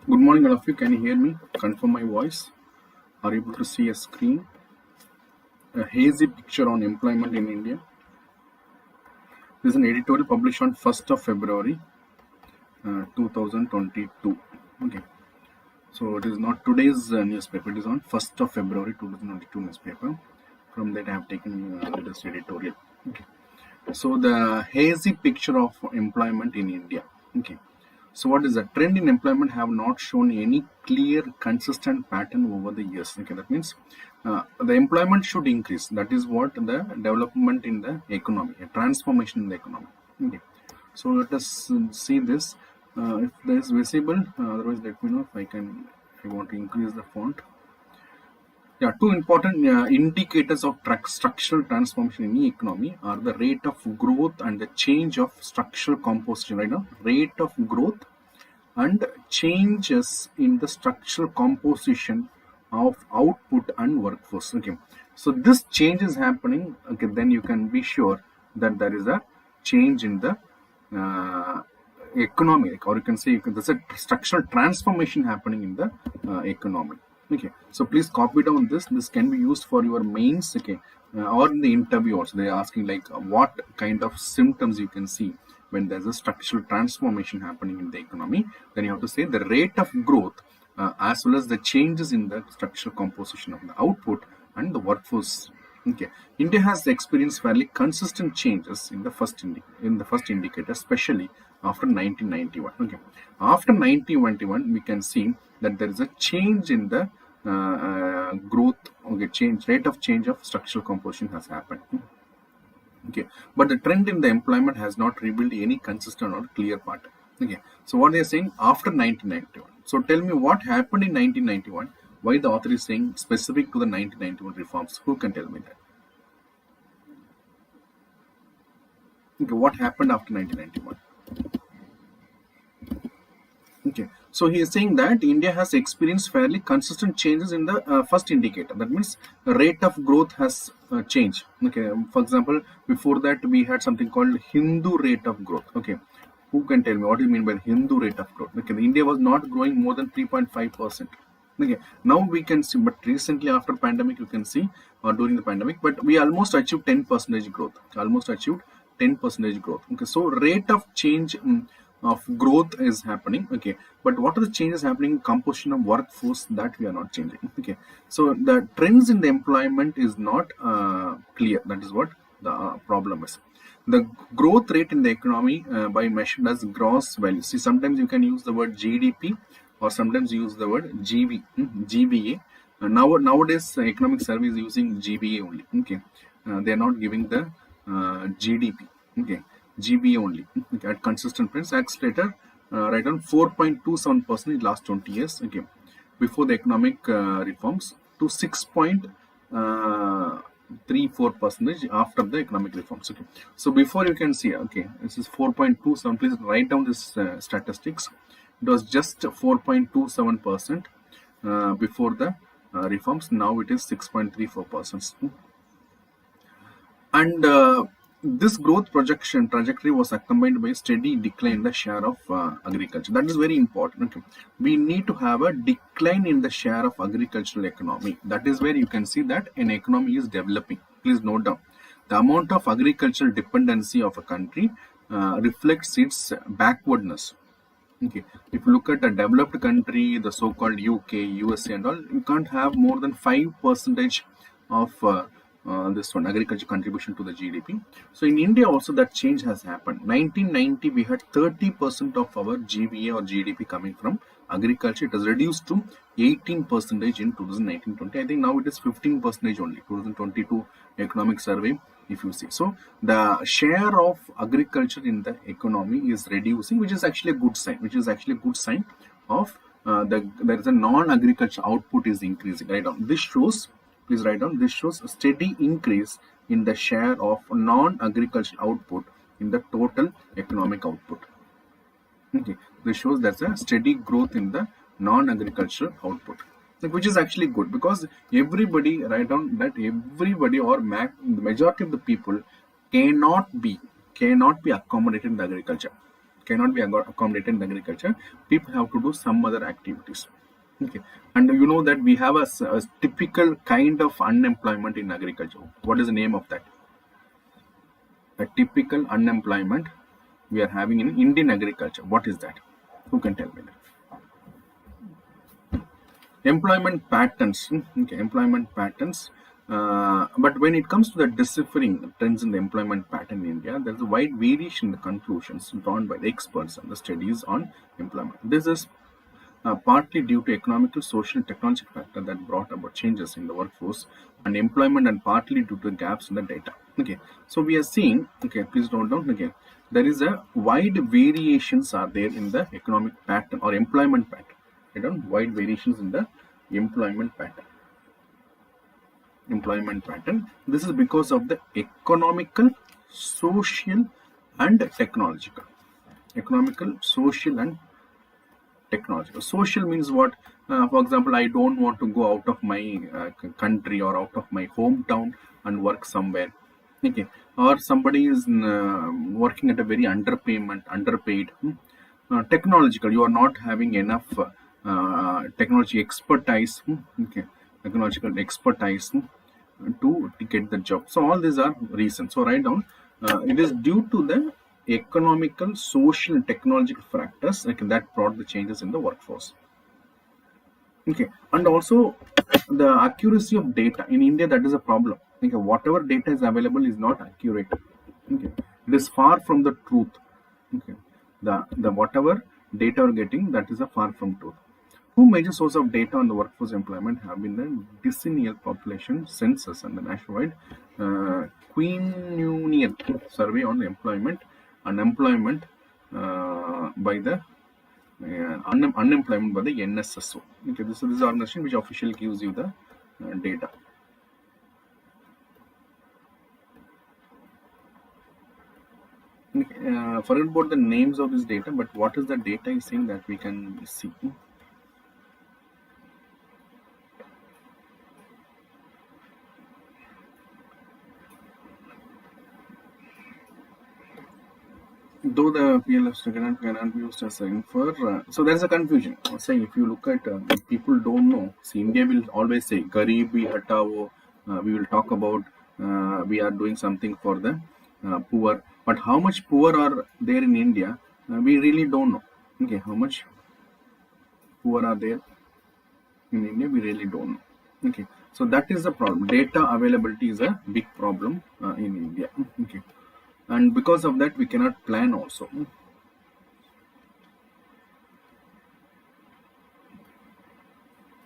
Good morning, all of you. Can you hear me? Confirm my voice. Are you able to see a screen? A hazy picture on employment in India. This is an editorial published on 1st of February 2022. Okay. So it is not today's newspaper. It is on 1st of February 2022 newspaper. From that I have taken this editorial. Okay. So the hazy picture of employment in India. Okay. So what is the trend in employment have not shown any clear, consistent pattern over the years. Okay, that means the employment should increase. That is what the development in the economy, a transformation in the economy. Okay, so let us see this. If this is visible, otherwise let me know if I can. I want to increase the font. Yeah, two important indicators of structural transformation in the economy are the rate of growth and the change of structural composition. Right now, rate of growth and changes in the structural composition of output and workforce. Okay, so this change is happening. Okay, then you can be sure that there is a change in the economy, or you can say there's a structural transformation happening in the economy. Okay, so please copy down this. This can be used for your mains. Okay, or in the interview also they're asking like what kind of symptoms you can see when there's a structural transformation happening in the economy. Then you have to say the rate of growth as well as the changes in the structural composition of the output and the workforce. Okay, India has experienced fairly consistent changes in the first indicator, especially after 1991. Okay, after 1991, we can see that there is a change in the growth. Okay, rate of change of structural composition has happened. Okay, but the trend in the employment has not revealed any consistent or clear pattern. Okay, so what they are saying after 1991. So tell me what happened in 1991. Why the author is saying specific to the 1991 reforms? Who can tell me that? Okay, what happened after 1991? Okay, so he is saying that India has experienced fairly consistent changes in the first indicator. That means the rate of growth has changed. Okay, for example, before that we had something called Hindu rate of growth. Okay, who can tell me what do you mean by Hindu rate of growth? Okay, India was not growing more than 3.5%. Okay, now we can see, but recently after pandemic you can see, or during the pandemic, but we almost achieved 10% growth. Almost achieved 10% growth. Okay, so rate of change of growth is happening. Okay, but what are the changes happening in composition of workforce that we are not changing? Okay, so the trends in the employment is not clear. That is what the problem is. The growth rate in the economy by measured as gross value. See, sometimes you can use the word GDP or sometimes use the word GVA. Nowadays economic survey is using GVA only. Okay, they are not giving the GDP. Okay, GVA only. Okay, at consistent trends, accelerator right on 4.27% in last 20 years. Okay, before the economic reforms to 6.34% after the economic reforms. Okay, so before you can see, okay, this is 4.27. Please write down this statistics. It was just 4.27% before the reforms. Now it is 6.34%. And this growth trajectory was accompanied by a steady decline in the share of agriculture. That is very important. Okay, we need to have a decline in the share of agricultural economy. That is where you can see that an economy is developing. Please note down the amount of agricultural dependency of a country reflects its backwardness. Okay, if you look at a developed country, the so-called UK, USA and all, you can't have more than 5% of this one agriculture contribution to the GDP. So in India also that change has happened. 1990 we had 30% of our GVA or GDP coming from agriculture. It has reduced to 18% in 2019-20. I think now it is 15% only. 2022 economic survey, if you see. So the share of agriculture in the economy is reducing, which is actually a good sign. Of there is a non-agriculture output is increasing. Right on. This shows. Please write down. This shows a steady increase in the share of non-agricultural output in the total economic output. Okay, this shows there's a steady growth in the non-agricultural output, which is actually good because everybody, write down that everybody or the majority of the people cannot be accommodated in the agriculture. cannot be accommodated in agriculture. People have to do some other activities. Okay, and you know that we have a typical kind of unemployment in agriculture. What is the name of that? A typical unemployment we are having in Indian agriculture. What is that? Who can tell me that? Employment patterns. Okay, employment patterns. But when it comes to the differing trends in the employment pattern in India, there's a wide variation in the conclusions drawn by the experts and the studies on employment. This is partly due to economical, social, and technological factors that brought about changes in the workforce and employment, and partly due to gaps in the data. Okay, so we are seeing. Okay, please note down again. There is a wide variations are there in the economic pattern or employment pattern. Wide variations in the employment pattern. This is because of the economical, social, and technological. Social means what? For example, I don't want to go out of my country or out of my hometown and work somewhere. Okay, or somebody is working at a very underpaid. Technological, you are not having enough technology expertise. Okay, technological expertise to get the job. So all these are reasons. So write down. It is due to the economical, social, and technological factors that brought the changes in the workforce. Okay, and also the accuracy of data in India, that is a problem. Okay, whatever data is available is not accurate. Okay, it is far from the truth. Okay, the whatever data we're getting, that is a far from truth. Two major sources of data on the workforce employment have been the decennial population census and the nationwide quinennial survey on employment and employment by the unemployment by the NSSO. Okay, this is the organization which officially gives you the data. Forget about the names of this data, but what is the data is saying that we can see. Though the PLFs cannot be used as an infer, so there's a confusion. Saying if you look at people don't know. See, India will always say "Garibi hatao." We will talk about we are doing something for the poor, but how much poor are there in India? We really don't know. Okay, how much poor are there in India? We really don't know. Okay, so that is the problem. Data availability is a big problem in India. Okay. And because of that, we cannot plan also.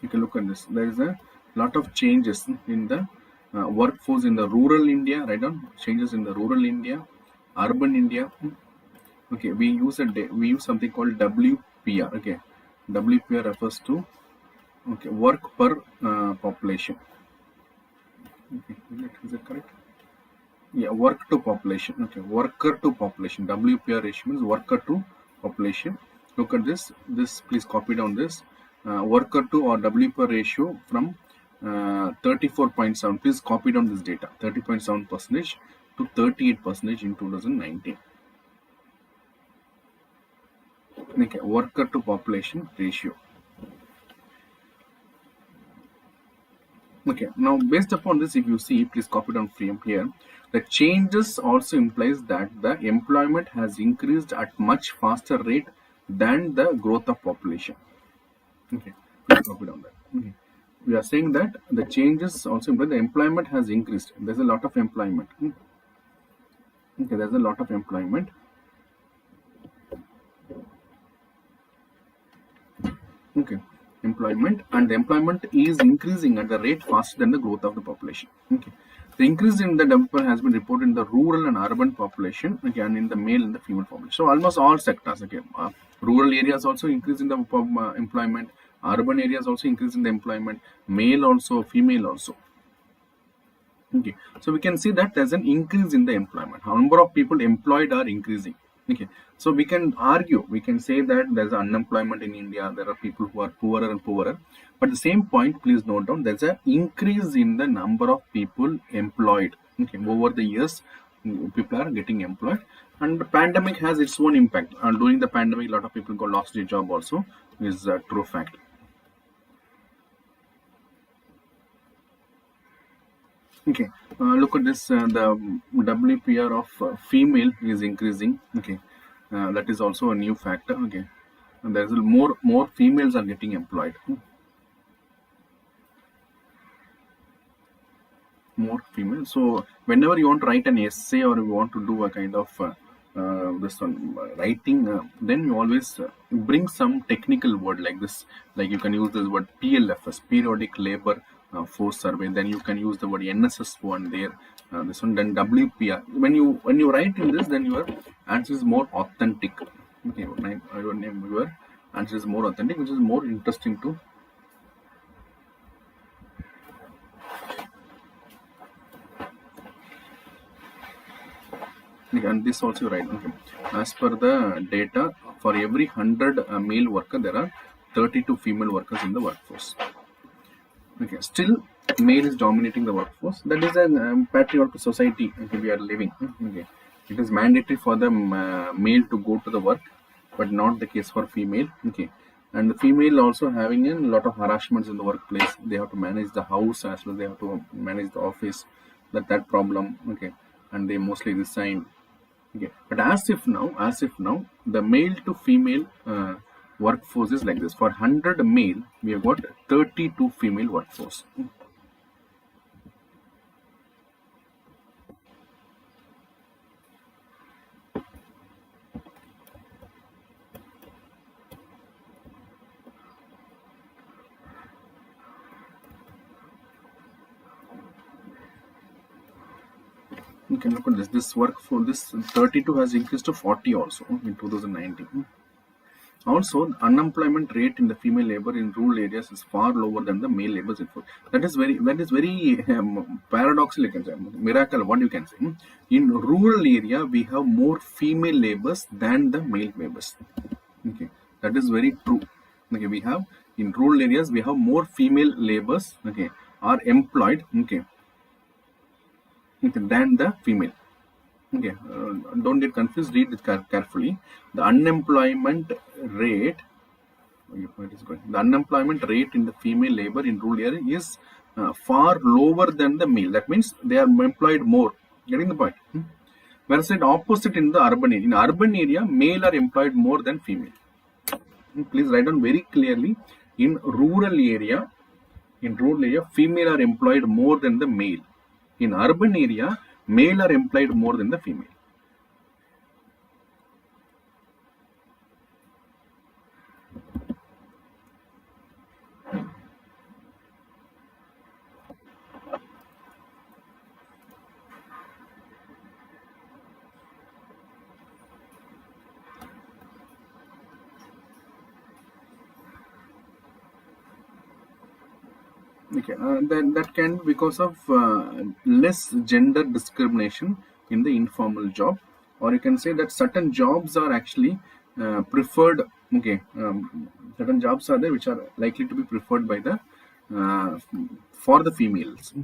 You can look at this. There is a lot of changes in the workforce in the rural India. Right on changes in the rural India, urban India. Okay, we use something called WPR. Okay, WPR refers to work per population. Okay, is it correct? Yeah, work to population. Okay, worker to population. WPR ratio means worker to population. Look at this. Please copy down this. Worker to or WPR ratio from 34.7. Please copy down this data. 30.7% to 38% in 2019. Okay, worker to population ratio. Okay, now based upon this, if you see, please copy down from here. The changes also implies that the employment has increased at much faster rate than the growth of population. Okay, please copy down that. Okay, we are saying that the changes also imply the employment has increased. There's a lot of employment. Okay, there's a lot of employment. Okay, employment, and the employment is increasing at the rate faster than the growth of the population. Okay. The increase in the development has been reported in the rural and urban population, okay, and in the male and the female population. So almost all sectors, okay, rural areas also increase in the employment, urban areas also increase in the employment, male also, female also. Okay, so we can see that there's an increase in the employment. Number of people employed are increasing. Okay, so we can argue, we can say that there's unemployment in India. There are people who are poorer and poorer. But at the same point, please note down, there's an increase in the number of people employed. Okay, over the years, people are getting employed. And the pandemic has its own impact. During the pandemic, a lot of people got lost their job also, is a true fact. Okay, look at this. The WPR of female is increasing. Okay, that is also a new factor. Okay, and there's more females are getting employed. More female. So whenever you want to write an essay or you want to do a kind of this one writing, then you always bring some technical word like this. Like you can use this word PLFS, periodic labor force survey. Then you can use the word NSS one there. This one, then WPR. When you write in this, then your answer is more authentic. Okay, your answer is more authentic, which is more interesting to. And this also right. Okay. As per the data, for every 100 male worker, there are 32 female workers in the workforce. Okay. Still, male is dominating the workforce. That is a patriarchal society. Okay, we are living. Okay. It is mandatory for the male to go to the work, but not the case for female. Okay. And the female also having a lot of harassments in the workplace. They have to manage the house as well. They have to manage the office. That problem. Okay. And they mostly resign. Okay. But as if now, the male to female workforce is like this. For 100 male, we have got 32 female workforce. You can look at this. This workforce, this 32 has increased to 40 also in 2019. Also, the unemployment rate in the female labor in rural areas is far lower than the male labor. That is very paradoxical. You can say miracle. What you can say in rural area we have more female labors than the male labors. Okay, that is very true. Okay, we have in rural areas we have more female labors. Okay, are employed. Okay, than the female. Okay, don't get confused. Read it carefully. The unemployment rate. What is going? The unemployment rate in the female labor in rural area is far lower than the male. That means they are employed more. Getting the point? Whereas it opposite in the urban area. In urban area, male are employed more than female. Please write down very clearly. In rural area, female are employed more than the male. In urban area, male are employed more than the female. Okay, then that can be because of less gender discrimination in the informal job, or you can say that certain jobs are actually preferred. Okay, certain jobs are there which are likely to be preferred by the uh, for the females.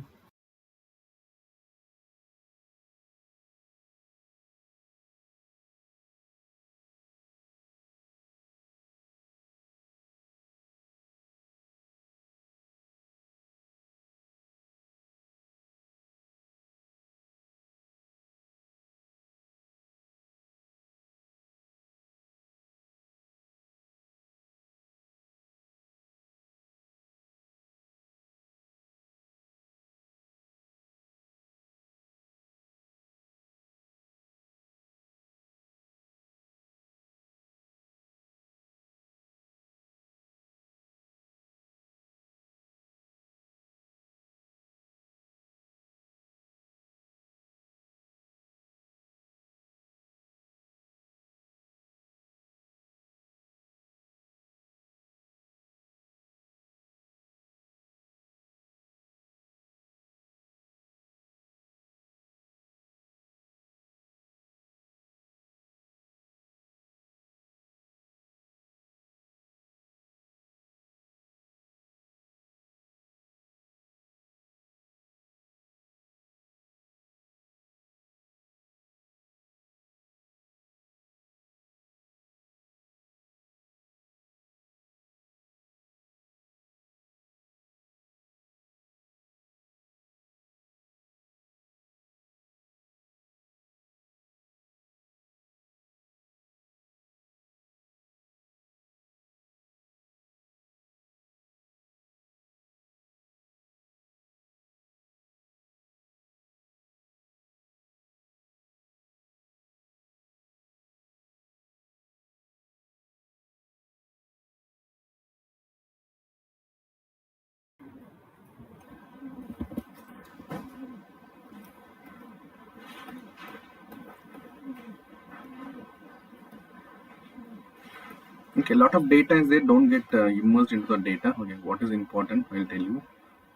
Okay, a lot of data is there. Don't get immersed into the data. Okay, what is important? I'll tell you.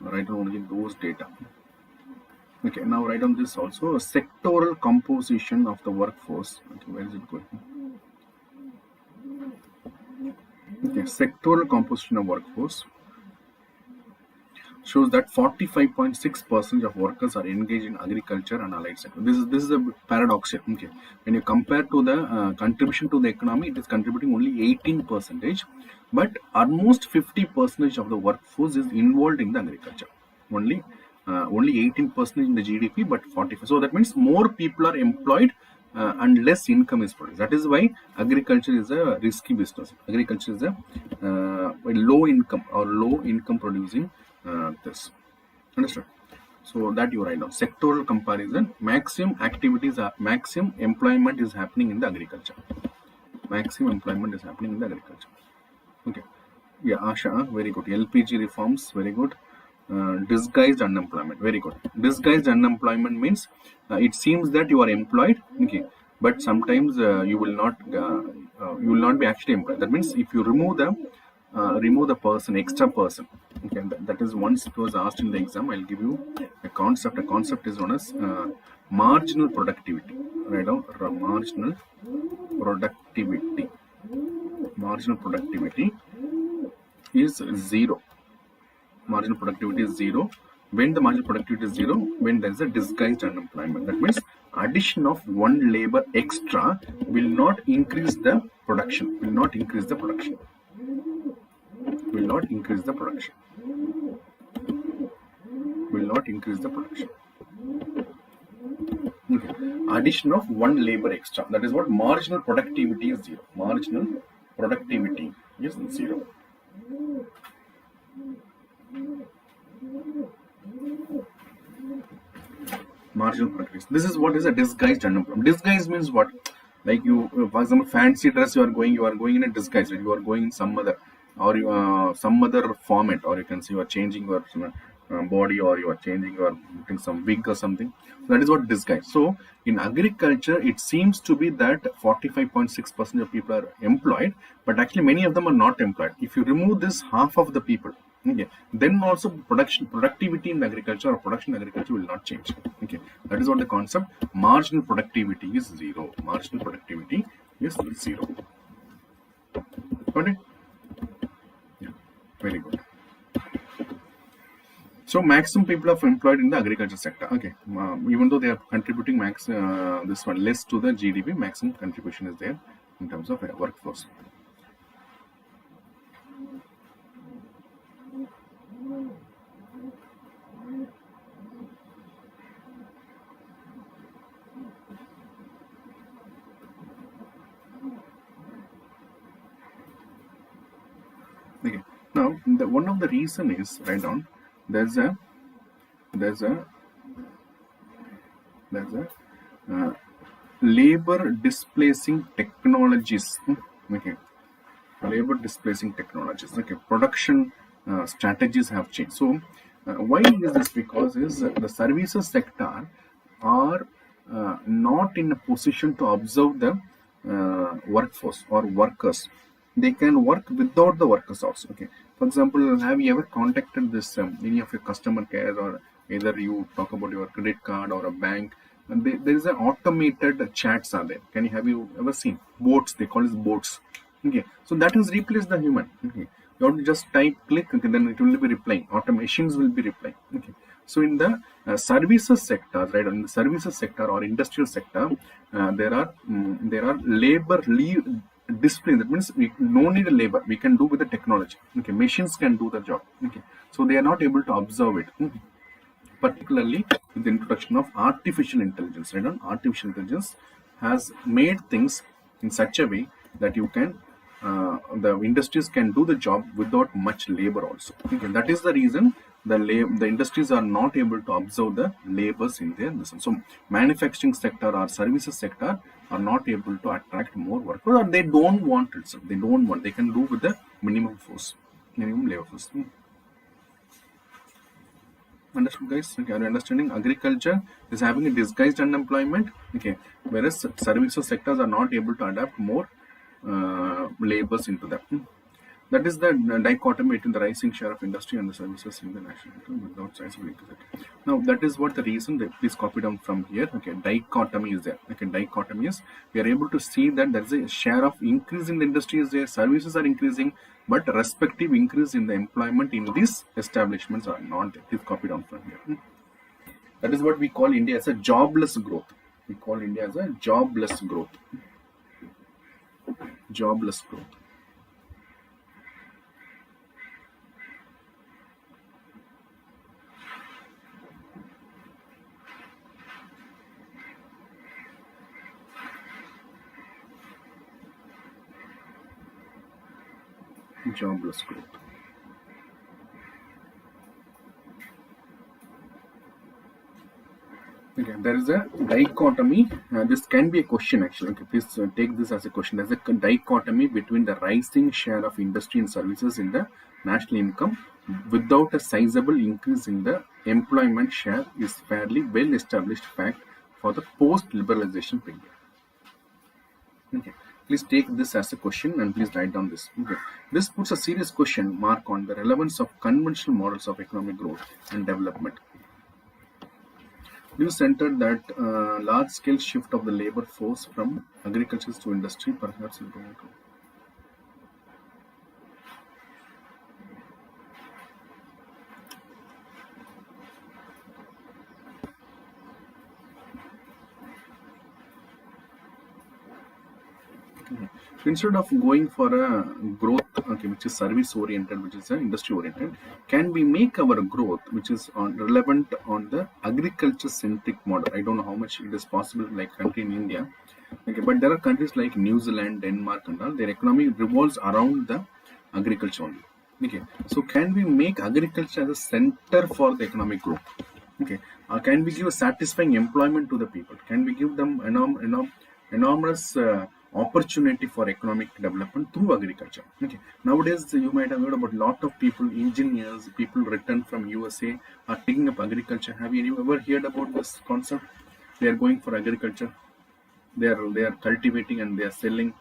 Write down only those data. Okay, now write down this also. A sectoral composition of the workforce. Okay, where is it going? Okay, sectoral composition of workforce shows that 45.6% of workers are engaged in agriculture and allied sector. This is a paradox. Okay, when you compare to the contribution to the economy, it is contributing only 18%, but almost 50% of the workforce is involved in the agriculture. Only 18% in the GDP, but 45. So that means more people are employed and less income is produced. That is why agriculture is a risky business. Agriculture is a low income or low income producing this. Understood? So that you write down. Sectoral comparison. Maximum activities are maximum employment is happening in the agriculture. Maximum employment is happening in the agriculture. Okay. Yeah, Asha, very good. LPG reforms, very good. Disguised unemployment, very good. Disguised unemployment means it seems that you are employed, okay, but sometimes you will not be actually employed. That means if you remove the person, extra person, okay, that is once it was asked in the exam. I'll give you a concept. A concept is known as marginal productivity. Right now, marginal productivity. Marginal productivity is zero. Marginal productivity is zero. When the marginal productivity is zero, when there is a disguised unemployment, that means addition of one labor extra will not increase the production. Will not increase the production. Will not increase the production. Will not increase the production. Okay. Addition of one labor extra. That is what marginal productivity is zero. Marginal productivity is zero. Marginal productivity. This is what is a disguised unemployment. Disguise means what? Like you, for example, fancy dress you are going in a disguise. Right? You are going in some other or some other format, or you can say you are changing your body, or you are changing or putting some wig or something. So that is what disguise. So in agriculture, it seems to be that 45.6% of people are employed, but actually many of them are not employed. If you remove this half of the people, okay, then also productivity in agriculture or production in agriculture will not change. Okay, that is what the concept. Marginal productivity is zero. Marginal productivity is zero. Got it? Yeah, very good. So maximum people are employed in the agriculture sector. Okay, even though they are contributing this one less to the GDP, maximum contribution is there in terms of workforce. Okay. Now, one of the reason is write down. There's a labor displacing technologies. Okay, labor displacing technologies. Okay, production strategies have changed. So, why is this? Because the services sector are not in a position to observe the workforce or workers. They can work without the workers also. Okay. For example, have you ever contacted this any of your customer care, or either you talk about your credit card or a bank, and there is an automated chats are there. Have you ever seen bots? They call it bots. Okay, so that has replaced the human. Okay, you have to just type, click, okay, then it will be replying. Automations will be replying. Okay, so in the services sector, right, in the services sector or industrial sector, there are labor discipline. That means we no need a labor. We can do with the technology. Okay, machines can do the job. Okay, so they are not able to observe it. Okay. Particularly with the introduction of artificial intelligence. Right? Artificial intelligence has made things in such a way that you can the industries can do the job without much labor also. Okay, that is the reason the industries are not able to observe the labors in their business. So manufacturing sector or services sector are not able to attract more workers, or they don't want it. So they don't want. They can do with the minimum labor force. Understood, guys? Okay, are you understanding? Agriculture is having a disguised unemployment. Okay, whereas services sectors are not able to adapt more labors into that. That is the dichotomy between the rising share of industry and the services in the national income without sizable increase. Now, that is what the reason that please copy down from here. Okay, dichotomy is there. Okay, dichotomy is we are able to see that there is a share of increase in the industry is there, services are increasing, but respective increase in the employment in these establishments are not there. Please copy down from here. That is what we call India as a jobless growth. We call India as a jobless growth. Jobless growth. Jobless growth. Okay, there is a dichotomy. This can be a question actually. Okay, please take this as a question. There's a dichotomy between the rising share of industry and services in the national income without a sizable increase in the employment share is fairly well established fact for the post-liberalization period. Okay, please take this as a question and please write down this. Okay, this puts a serious question mark on the relevance of conventional models of economic growth and development. This centered that large-scale shift of the labor force from agriculture to industry, perhaps will promote. Instead of going for a growth, okay, which is service oriented, which is industry oriented, can we make our growth, which is relevant on the agriculture centric model? I don't know how much it is possible, like country in India, okay, but there are countries like New Zealand, Denmark, and all. Their economy revolves around the agriculture only. Okay, so can we make agriculture as a center for the economic growth? Okay, can we give a satisfying employment to the people? Can we give them enormous opportunity for economic development through agriculture? Okay, nowadays you might have heard about a lot of people, engineers, people returned from USA are taking up agriculture. Have you ever heard about this concept? They are going for agriculture. They are cultivating and they are selling.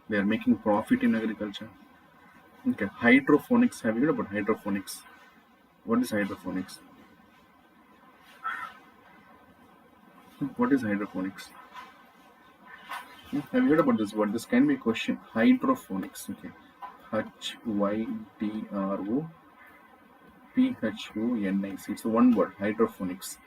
They are making profit in agriculture. Okay, hydroponics. Have you heard about hydroponics? What is hydroponics? What is hydroponics? Have you heard about this word? This can be a question. Hydroponics. Okay. Hydroponics. It's one word. Hydroponics.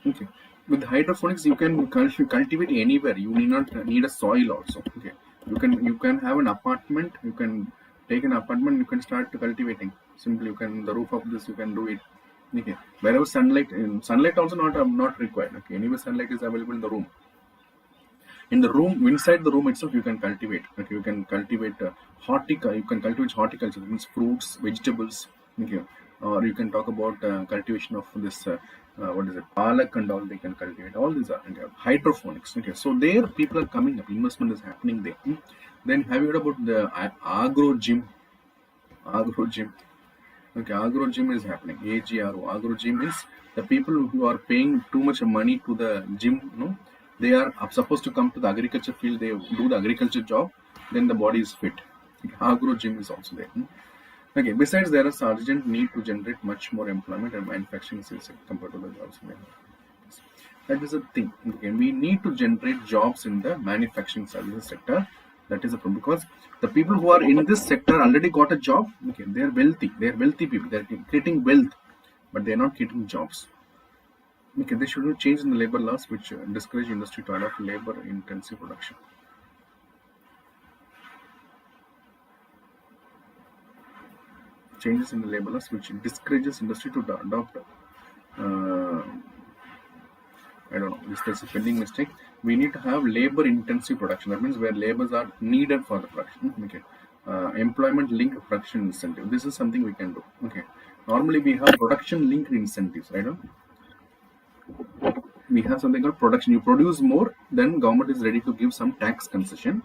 Okay. With hydroponics, you can cultivate anywhere. You need not need a soil also. Okay. You can have an apartment. You can take an apartment. You can start cultivating. Simply, you can the roof of this. You can do it. Okay. Wherever sunlight also not required. Okay. Anyway, sunlight is available in the room. In the room, inside the room itself, you can cultivate. Okay, you can cultivate horticulture. You can cultivate horticulture, that means fruits, vegetables. Okay, or you can talk about cultivation of this. What is it? Palak and all. They can cultivate. All these are hydroponics. Okay, so there people are coming up. Investment is happening there. Then have you heard about the agro gym? Agro gym. Okay, agro gym is happening. AGRO. Agro gym is the people who are paying too much money to the gym. No, they are supposed to come to the agriculture field. They do the agriculture job. Then the body is fit. Okay, agro gym is also there. Okay. Besides, there is urgent need to generate much more employment and manufacturing sales compared to the jobs. That is a thing. Okay, we need to generate jobs in the manufacturing services sector. That is a problem because the people who are in this sector already got a job. Okay, they are wealthy. They are wealthy people. They are creating wealth, but they are not getting jobs. Okay, they should change in the labor laws which discourage industry to adopt labor-intensive production. Changes in the labor laws which discourages industry to adopt. I don't know. This is a spelling mistake. We need to have labor-intensive production. That means where labors are needed for the production. Okay. Employment-linked production incentive. This is something we can do. Okay. Normally we have production-linked incentives, right? We have something called production. You produce more, then government is ready to give some tax concession.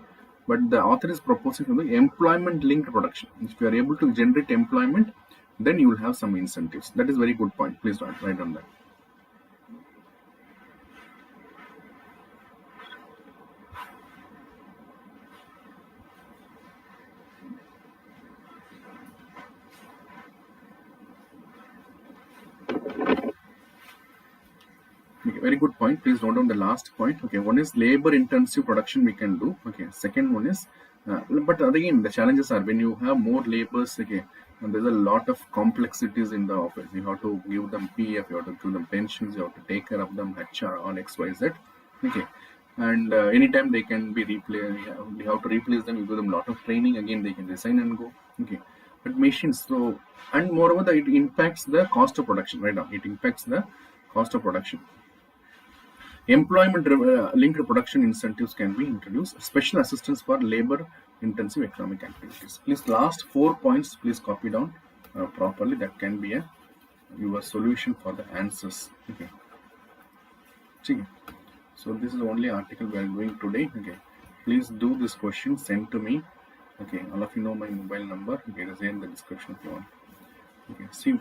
But the author is proposing something employment-linked production. If you are able to generate employment, then you will have some incentives. That is very good point. Please write on that. very good point. Please note down the last point. Okay, one is labor intensive production we can do. Okay, second one is, but again, the challenges are when you have more labors. Okay, and there's a lot of complexities in the office. You have to give them PF, you have to give them pensions, you have to take care of them, HR on XYZ. Okay, and anytime they can be replaced, we have to replace them. You give them a lot of training. Again, they can resign and go. Okay, but machines. So, and moreover, it impacts the cost of production. Right now, it impacts the cost of production. Employment linked production incentives can be introduced. Special assistance for labor intensive economic activities. Please, last 4 points, please copy down properly. That can be your solution for the answers. Okay. So this is the only article we are doing today. Okay. Please do this question, send to me. Okay. All of you know my mobile number. Okay, it is in the description if you want. Okay. See you guys.